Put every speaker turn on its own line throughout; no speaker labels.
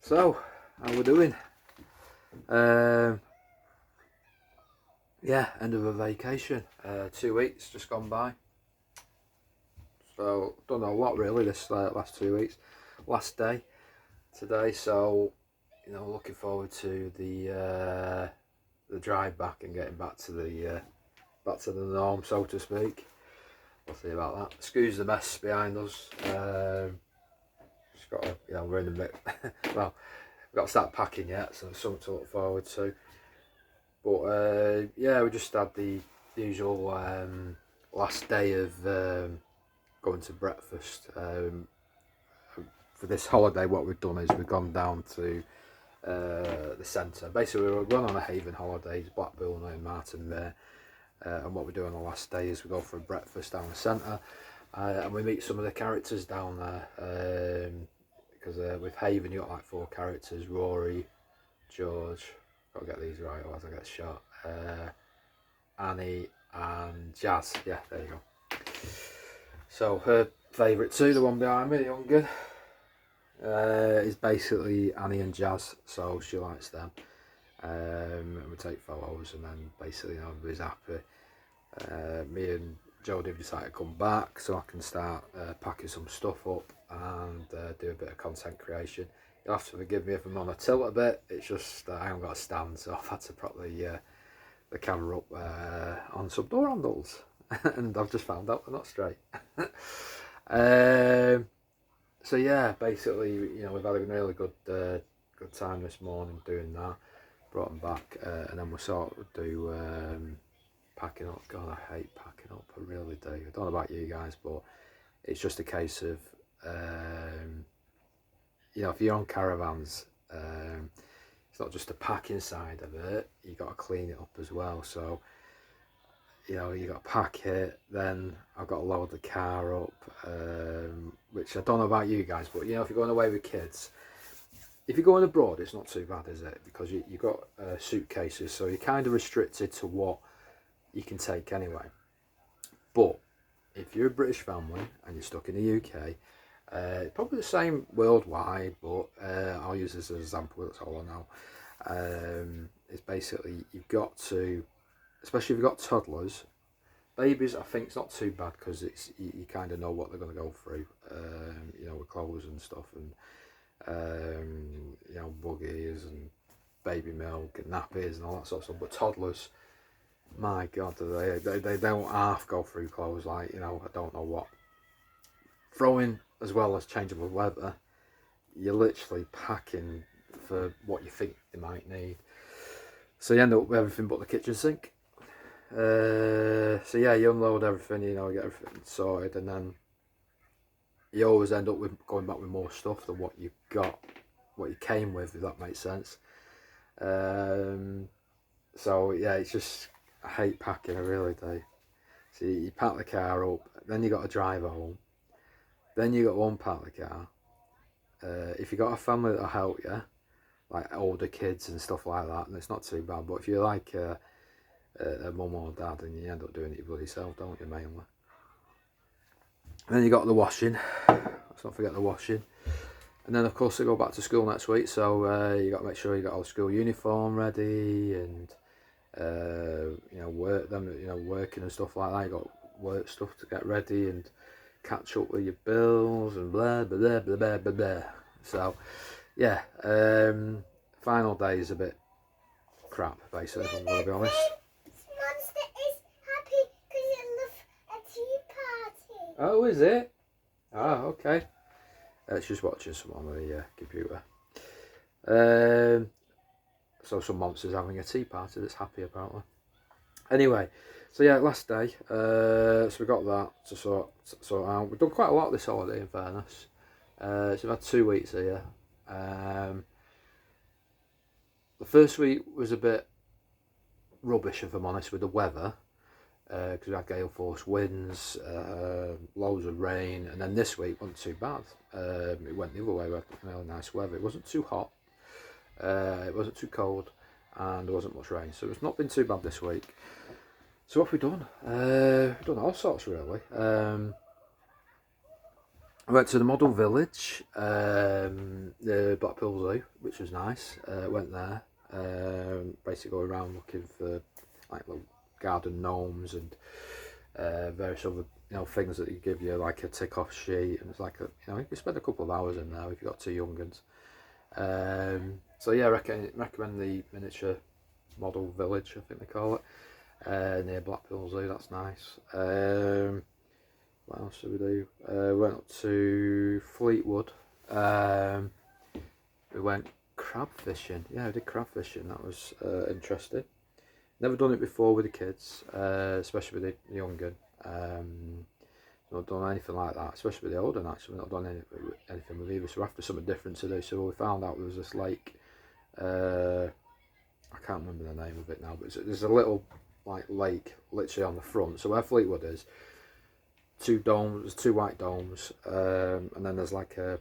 So, how we doing? Yeah, end of a vacation. 2 weeks just gone by. So, don't know what really this last 2 weeks. Last day today. So, looking forward to the drive back and getting back to the norm, so to speak. We'll see about that. Excuse the mess behind us. Just got to, we're in the mid. Well, we've got to start packing yet, so there's something to look forward to. But yeah, we just had the usual last day of going to breakfast. For this holiday, what we've done is we've gone down to the centre. Basically, we were going on a Haven holidays, Blackpool and Martin there. And what we do on the last day is we go for a breakfast down the centre, and we meet some of the characters down there. Because with Haven, you got like 4 characters: Rory, George. Gotta get these right, otherwise I get shot. Annie and Jazz. Yeah, there you go. So her favourite 2, the one behind me, the young girl, is basically Annie and Jazz. So she likes them. And we take photos, and then basically everybody's happy. Me and Jodie have decided to come back so I can start packing some stuff up and do a bit of content creation. You'll have to forgive me if I'm on a tilt a bit. It's just I haven't got a stand, so I've had to prop the camera up on some door handles, and I've just found out they're not straight. So yeah, basically, we've had a really good time this morning doing that. Brought them back, and then we'll sort of do packing up. God, I hate packing up. I really do. I don't know about you guys, but it's just a case of if you're on caravans, it's not just the packing side of it, you got to clean it up as well. So you got to pack it, then I've got to load the car up, which I don't know about you guys, but if you're going away with kids, if you're going abroad, it's not too bad, is it? Because you've got suitcases, so you're kind of restricted to what you can take anyway. But if you're a British family and you're stuck in the UK, probably the same worldwide, but I'll use this as an example, that's all I know. It's basically, you've got to, especially if you've got toddlers, babies I think it's not too bad because it's you kind of know what they're going to go through, with clothes and stuff, and buggies and baby milk and nappies and all that sort of stuff. But toddlers, my God, they don't half go through clothes like, I don't know what. Throwing as well as changeable weather, you're literally packing for what you think they might need. So you end up with everything but the kitchen sink. So yeah, you unload everything, you get everything sorted, and then you always end up with going back with more stuff than what you came with, if that makes sense. So yeah, it's just, I hate packing, I really do. So you pack the car up, then you got to drive home, then you got to unpack the car. If you got a family that'll help you, like older kids and stuff like that, and it's not too bad. But if you're like a mum or dad, and you end up doing it your bloody self, don't you, mainly? And then you got the washing. Let's not forget the washing. And then of course they go back to school next week, so you got to make sure you got all the school uniform ready, and work them, working and stuff like that. You got work stuff to get ready and catch up with your bills and blah blah blah blah blah blah blah. So yeah, final day is a bit crap, basically, if I'm going to be honest.
Monster is happy because it loves a tea party.
Oh, is it? Oh, okay. It's just watching someone on the computer. So some monster's having a tea party that's happy, apparently. Anyway, so yeah, last day. So we got that to sort out. We've done quite a lot this holiday, in fairness. So we've had 2 weeks here. The first week was a bit rubbish, if I'm honest, with the weather. Because we had gale force winds, loads of rain, and then this week wasn't too bad. It went the other way. We had really nice weather. It wasn't too hot, it wasn't too cold, and there wasn't much rain, so it's not been too bad this week. So what have we done? We've done all sorts, really. I went to the model village, the Blackpool Zoo, which was nice. Went there, basically go around looking for like little garden gnomes and various other things that you give you, like a tick off sheet, and it's like you can spend a couple of hours in there if you've got two young ones. So yeah, I recommend the miniature model village, I think they call it, near Blackpool Zoo. That's nice. What else did we do? Went up to Fleetwood. We went crab fishing. Yeah, we did crab fishing. That was interesting. Never done it before with the kids, especially with the younger. Not done anything like that, especially with the older. Actually, we've not done anything with either. So after something different to do, so we found out there was this lake. I can't remember the name of it now, but there's a little like lake literally on the front. So where Fleetwood is, two domes, two white domes, and then there's like a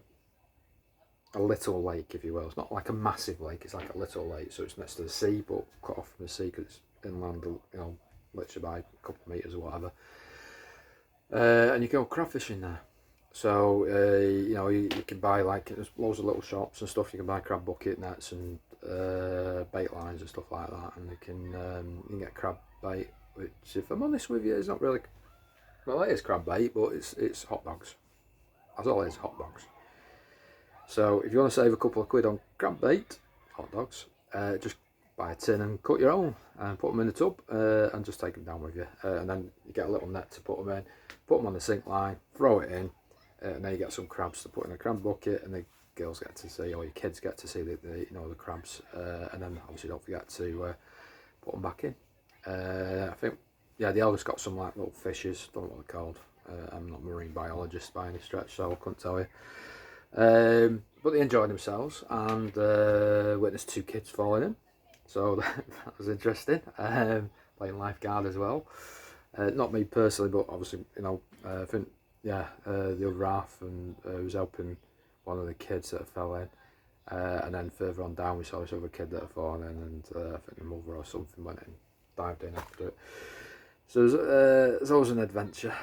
little lake, if you will. It's not like a massive lake, it's like a little lake, so it's next to the sea, but cut off from the sea because it's inland, literally by a couple of metres or whatever. And you go crab fishing there. So you can buy there's loads of little shops and stuff. You can buy crab bucket nets and bait lines and stuff like that, and you can get crab bait, which, if I'm honest with you, is not really. Well, it is crab bait, but it's hot dogs. That's all it is, hot dogs. So if you want to save a couple of quid on crab bait, hot dogs, just buy a tin and cut your own and put them in the tub and just take them down with you. And then you get a little net to put them in, put them on the sink line, throw it in, and then you get some crabs to put in a crab bucket, and the girls get to see, or your kids get to see the crabs, and then obviously don't forget to put them back in. I think, yeah, the eldest got some like little fishes, don't know what they're called. I'm not a marine biologist by any stretch, so I couldn't tell you. But they enjoyed themselves and witnessed two kids falling in, so that was interesting. Playing lifeguard as well. Not me personally, but obviously, I think, yeah, the other half and was helping one of the kids that fell in. And then further on down, we saw this other kid that had fallen in, and I think the mother or something went in, dived in after it. So there's always an adventure.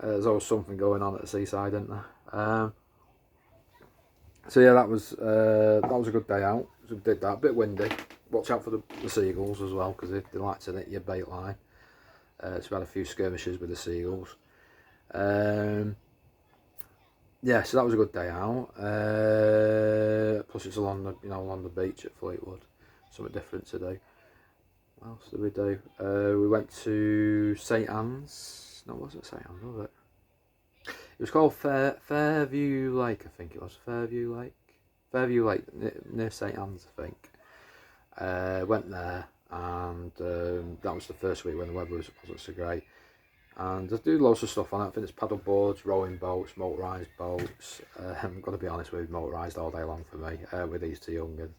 There's always something going on at the seaside, isn't there? So yeah, that was a good day out. So we did that. A bit windy. Watch out for the seagulls as well, because they like to nick your bait line. So we had a few skirmishes with the seagulls. Yeah, so that was a good day out. Plus it's along the beach at Fleetwood. Something different to do. What else did we do? We went to St Anne's. No, it wasn't St Anne's, was it? It was called Fairview Lake, I think it was. Fairview Lake, near St Anne's, I think. Went there, and that was the first week when the weather wasn't so great. And they do loads of stuff on it. I think it's paddle boards, rowing boats, motorised boats. I'm going to be honest with you, motorised all day long for me with these two young ones.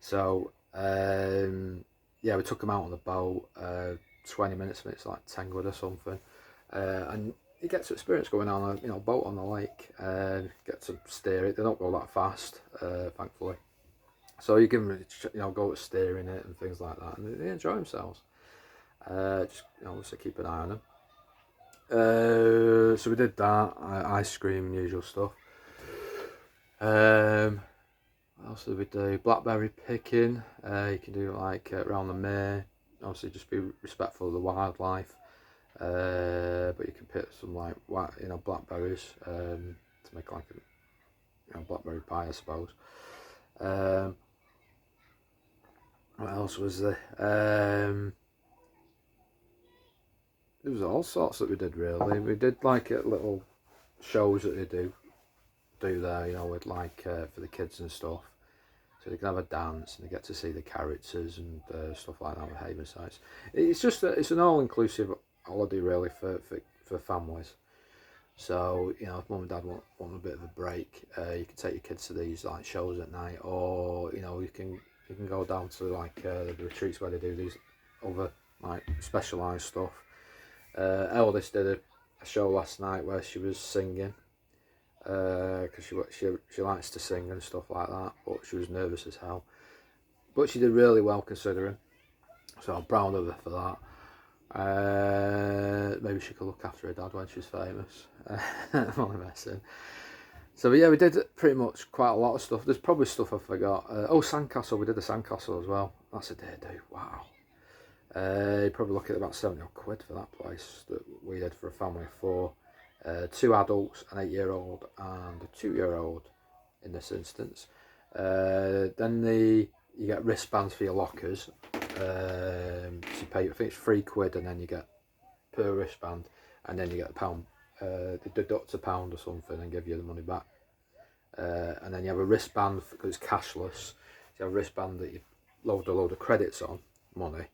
So, yeah, we took them out on the boat, 20 minutes, and it's like 10 quid or something. And you get to experience going on a boat on the lake, and get to steer it. They don't go that fast, thankfully. So you give them, go to steering it and things like that, and they enjoy themselves. Just obviously keep an eye on them. So we did that, ice cream, usual stuff. What else did we do? Blackberry picking. You can do it around the mere. Obviously, just be respectful of the wildlife. But you can pick some blackberries to make like a blackberry pie, I suppose. What else was there? There was all sorts that we did really. We did little shows that they do there, with for the kids and stuff. So they can have a dance and they get to see the characters and stuff like that with Havensides. It's an all-inclusive holiday really for families. So if mum and dad want a bit of a break, you can take your kids to these shows at night, or you can go down to the retreats where they do these other specialised stuff. Eldest did a show last night where she was singing, because she likes to sing and stuff like that, but she was nervous as hell. But she did really well considering, so I'm proud of her for that. Maybe she could look after her dad when she's famous. I'm only messing. So yeah, we did pretty much quite a lot of stuff. There's probably stuff I forgot. Sandcastle. We did a sandcastle as well. That's a day do. Wow. You're probably looking at about 70 odd quid for that place that we did for a family of 4. 2 adults, an 8-year-old and a 2-year-old in this instance. Then you get wristbands for your lockers. So you pay, I think it's £3 and then you get per wristband, and then you get £1. They deduct £1 or something and give you the money back. And then you have a wristband because it's cashless. So you have a wristband that you load a load of credits on, money,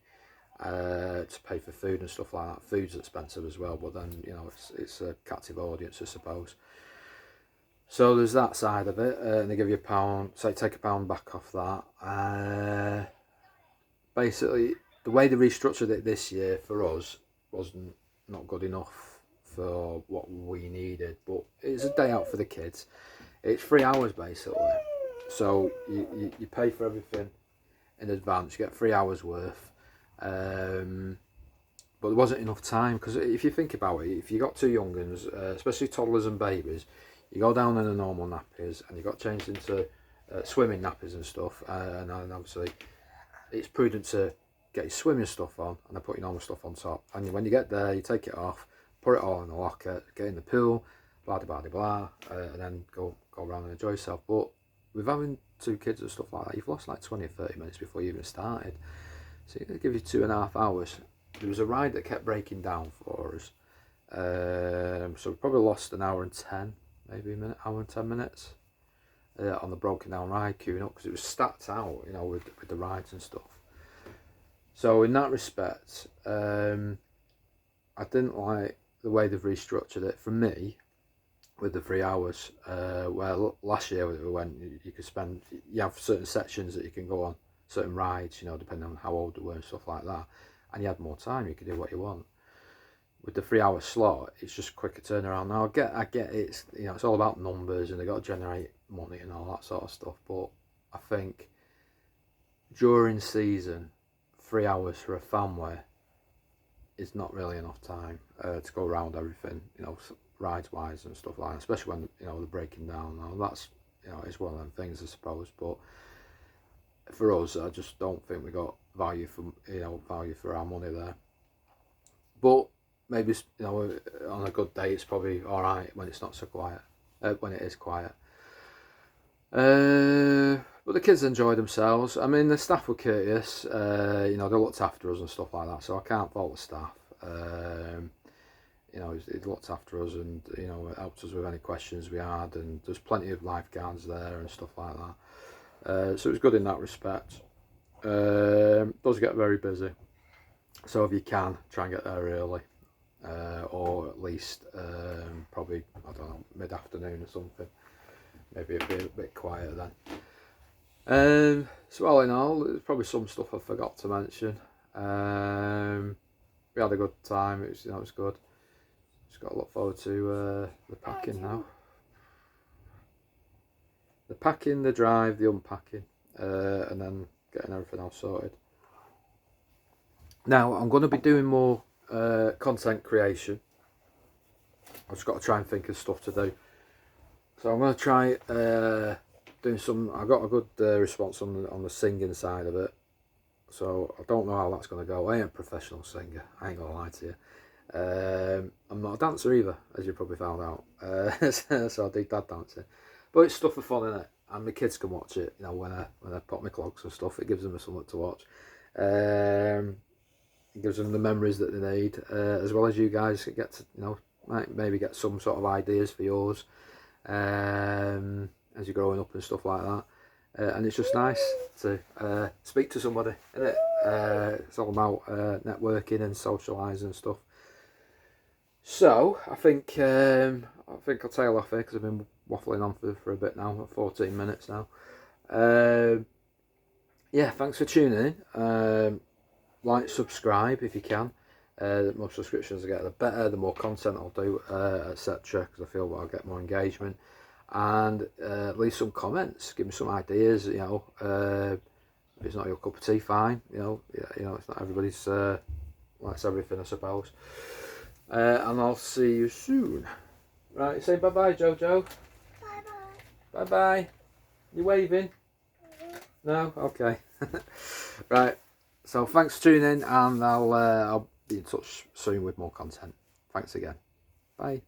to pay for food and stuff like that. Food's expensive as well, but then it's a captive audience, I suppose. So there's that side of it, and they give you £1. So you take £1 back off that. Basically, the way they restructured it this year for us wasn't not good enough for what we needed, but it's a day out for the kids. It's 3 hours basically, so you pay for everything in advance. You get 3 hours worth, but there wasn't enough time, because if you think about it, if you got 2 young ones, especially toddlers and babies, you go down in the normal nappies and you got changed into swimming nappies and stuff, and obviously it's prudent to get your swimming stuff on and then put your normal stuff on top. And when you get there, you take it off, put it all in the locker, get in the pool, blah blah blah blah, and then go around and enjoy yourself. But with having 2 kids and stuff like that, you've lost like 20 or 30 minutes before you even started. So it give you 2.5 hours. There was a ride that kept breaking down for us, so we probably lost an hour and 10, maybe a minute, hour and 10 minutes on the broken down ride, queuing up, because it was stacked out, with the rides and stuff. So in that respect, I didn't like the way they've restructured it for me with the 3 hours. Well, last year we went, you have certain sections that you can go on, certain rides, depending on how old they were and stuff like that, and you had more time, you could do what you want. With the 3 hour slot, it's just quicker turnaround. Now I get it's it's all about numbers and they got to generate money and all that sort of stuff, but I think during season 3 hours for a family is not really enough time to go around everything, rides wise and stuff like that, especially when they're breaking down. Now that's it's one of them things, I suppose, but for us, I just don't think we got value for our money there. But maybe on a good day it's probably all right when it's not so quiet, when it is quiet. But the kids enjoyed themselves. I mean, the staff were courteous. They looked after us and stuff like that, so I can't fault the staff. It looked after us and it helped us with any questions we had, and there's plenty of lifeguards there and stuff like that. So it was good in that respect. Does get very busy, so if you can, try and get there early, or at least probably, I don't know, mid-afternoon or something. Maybe it'll be a bit quieter then. So all in all, there's probably some stuff I forgot to mention. We had a good time. It was good. Just got to look forward to the packing now. The packing, the drive, the unpacking, and then getting everything else sorted. Now I'm going to be doing more content creation. I've just got to try and think of stuff to do. So I'm going to try doing some. I got a good response on the singing side of it. So I don't know how that's going to go. I ain't a professional singer. I ain't going to lie to you. I'm not a dancer either, as you probably found out. So I do dad dancing. But it's stuff for fun, innit? And the kids can watch it, when I pop my clogs and stuff. It gives them something to watch. It gives them the memories that they need, as well as you guys get to, maybe get some sort of ideas for yours as you're growing up and stuff like that. And it's just nice to speak to somebody, isn't it? It's all about networking and socialising and stuff. So I think I'll tail off here because I've been waffling on for a bit now, 14 minutes now. Yeah, thanks for tuning in. Like, subscribe if you can. The more subscriptions I get, the better. The more content I'll do, etc. Because I feel that I'll get more engagement. And leave some comments. Give me some ideas. If it's not your cup of tea, fine. It's not everybody's that's everything, I suppose. And I'll see you soon. Right, say bye-bye, Jojo.
Bye-bye.
Bye-bye. You waving? No? Okay. Right. So thanks for tuning in, and I'll be in touch soon with more content. Thanks again. Bye.